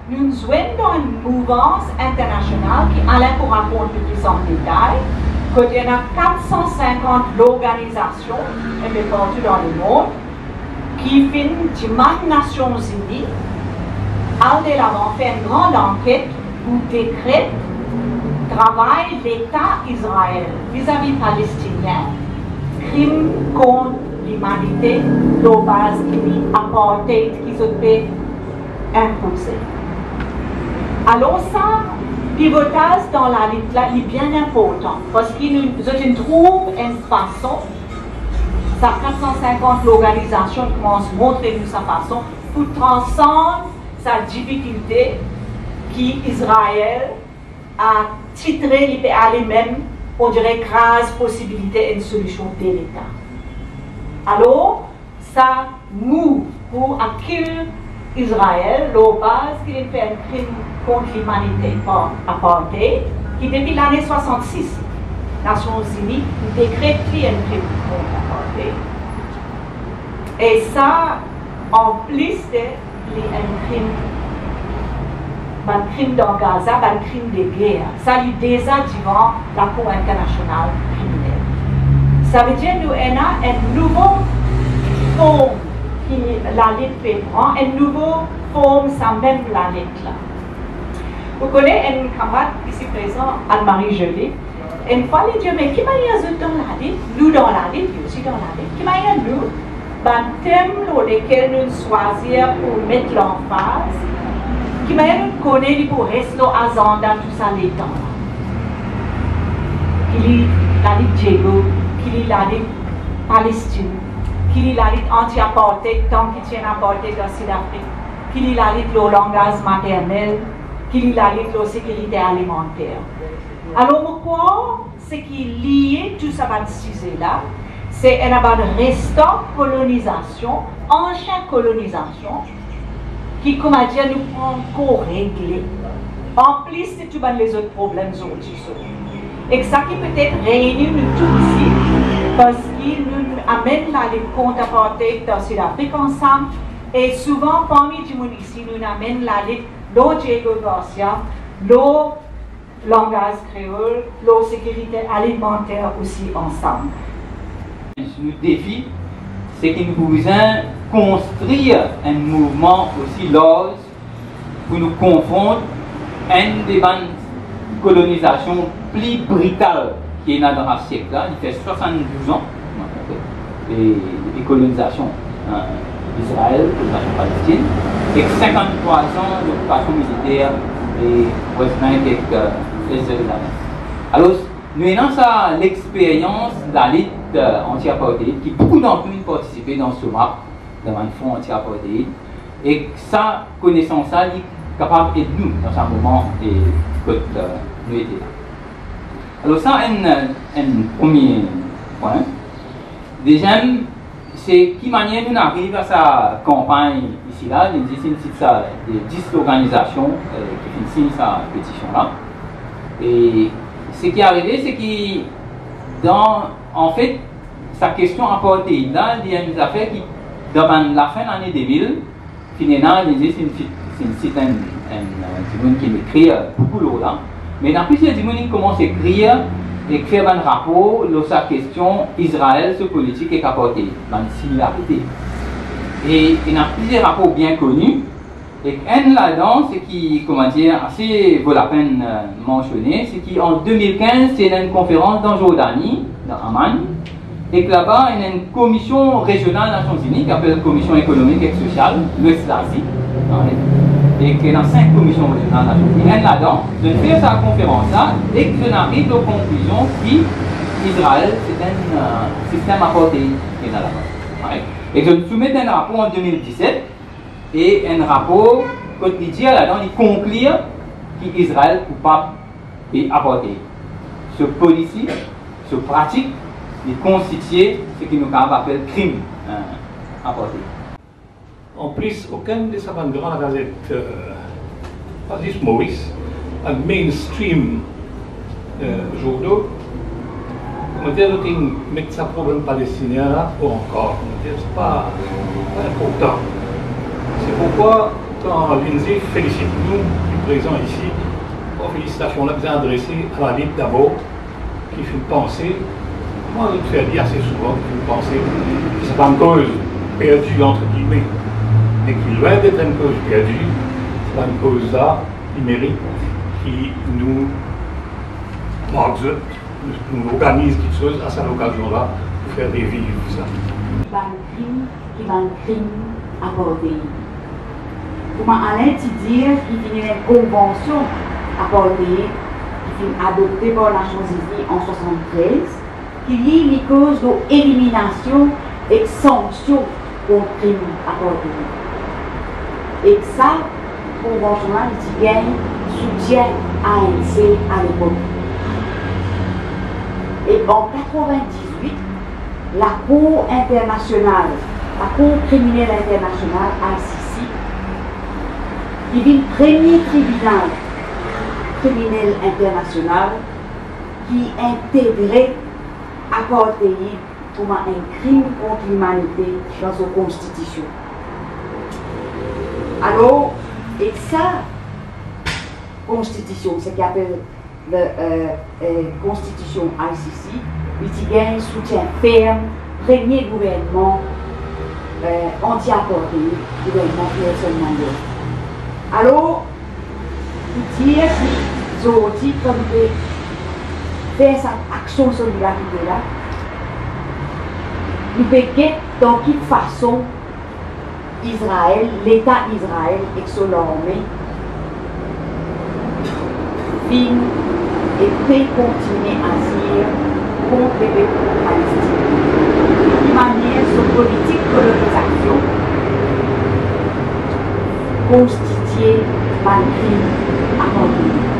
nous sommes dans une mouvance internationale qui Alain pour raconter plus en détail, qu'il y a 450 organisations un peu partout dans le monde qui finissent des Nations Unies à l'avant faire une grande enquête ou décret travail l'État Israël vis-à-vis palestinien, crime contre l'humanité, la base qui apartheid qui se fait imposer. Alors ça, pivotage dans la lutte là est bien important parce qu'il nous trouve une façon, ça 450 l'organisation commence à montrer nous sa façon pour transcender sa difficulté qui Israël a titré, il peut aller même, on dirait, grâce possibilité et une solution de l'État. Alors, ça move pour accueillir Israël, la base qui fait un crime contre l'humanité par apartheid, qui depuis l'année 66, Nations Unies décrète un crime contre l'apartheid. Et ça, en plus de un crime dans Gaza, un crime de guerre. Ça est déjà devant la Cour internationale criminelle. Ça veut dire que nous avons une nouvelle forme qui la lutte peut prendre, une nouvelle forme sans même la lutte là. Vous connaissez une camarade ici présent, Anne-Marie Joly. Une fois, elle dit, mais qui m'a dit dans la lutte, nous dans la lutte, nous aussi dans la lutte, qui m'a dit nous, un thème lequel nous choisir pour mettre l'emphase, qui m'a dit connaître pour rester à Zanda tout ça les temps. Qui est la lutte Diego, qui est la lutte Palestine, qui est la lutte anti-apartheid, tant qu'il tient apartheid dans Sud-Afrique, qui est la lutte le langage maternel, qui est la lutte la sécurité alimentaire. Alors pourquoi ce qui est lié tout ça dans ce sujet-là, c'est une restant colonisation, ancienne colonisation, qui, comme à dire, nous encore régler. En plus de tous les autres problèmes aujourd'hui. Et ça qui peut être réuni nous tous ici, parce qu'il nous amène la lutte contre l'apartheid dans Sud-Afrique ensemble, et souvent parmi les gens ici, nous amène la lutte de Diego Garcia, le langage créole, la sécurité alimentaire aussi ensemble. Le défi, c'est que nous pouvons construire un mouvement aussi large pour nous confondre à une des colonisations plus brutales qui est dans le siècle. Il fait 72 ans de colonisation d'Israël, colonisation palestine, et 53 ans d'occupation militaire et West Bank avec Jérusalem. Alors, nous avons l'expérience de la lutte anti-apartheid, qui beaucoup d'entre nous ont participé dans ce MAP, dans un fonds anti-apartheid, et sa connaissance est capable d'aider nous dans ce moment et que nous étions là. Alors ça, un premier point. Deuxième, c'est qui manière nous arrivons à sa campagne ici là, il y a des 10 organisations qui signent sa pétition là. Et ce qui est arrivé, c'est que en fait, sa question apartheid là, il y a une affaire qui, dans la fin de l'année 2000, finalement, il y a un monde qui écrit beaucoup là. Mais dans plusieurs gens qui commencent à écrire et faire un rapport sur sa question Israël, ce politique et apartheid, dans une similarité. Et il y a plusieurs rapports bien connus. Et un là-dedans, c'est qui, comment dire, assez vaut la peine de mentionner, c'est qu'en 2015, il y a une conférence dans Jordanie, dans Amman, et que là-bas, il y a une commission régionale des Nations Unies qui s'appelle Commission économique et sociale, l'Ouest d'Asie, et qu'il y a 5 commissions régionales des Nations Unies. Et là-dedans, je fais sa conférence-là et que je n'arrive aux conclusions qu'Israël, c'est un système apartheid qui est là-bas. Et je soumets un rapport en 2017. Et un rapport, quand il dit là-dedans, il conclut qu'Israël est coupable et apartheid. Ce politique, ce pratique, il constitue ce que nous appelons crime apartheid. En plus, aucun de ces grandes gazettes, pas juste Maurice, un mainstream journaux, comment dire, mettre ça problème palestinien là, ou encore, c'est pas important. C'est pourquoi quand Lindsay félicite nous, qui est présent ici, félicitations là, vous avez adressé à la Ligue d'abord, qui fait une pensée, moi je le fais dire assez souvent, qui fait une pensée, qui n'est pas une cause perdue entre guillemets, mais qui loin d'être une cause perdue, c'est pas une cause là, qui mérite, qui nous marque, nous organise quelque chose à cette occasion-là, pour faire revivre ça. Qui va un crime accordé. Comment Alain dire qu'il y a une convention accordée, qui est adoptée par la Nations Unies en 1973, qu'il y ait une cause d'élimination et sanction contre crime accordé. Et ça, convention-là, il gagne soutien ANC à l'époque. Et en 1998, la Cour internationale, la Cour criminelle internationale, ICC, qui est le premier tribunal criminel international qui intégrait accordé comme un crime contre l'humanité dans sa constitution. Alors, et ça, constitution, ce qu'on appelle la constitution ICC, il gagne soutien ferme, premier gouvernement anti-accordé, gouvernement Nelson Mandela. Alors, il dit qu'ils ont dit comme faire cette action de solidarité là, nous pouvons dans quelle façon Israël, l'État Israël et son armée, et peut continuer à agir contre les peuples palestiniens. De manière, son politique de colonisation constituée par le crime accordé.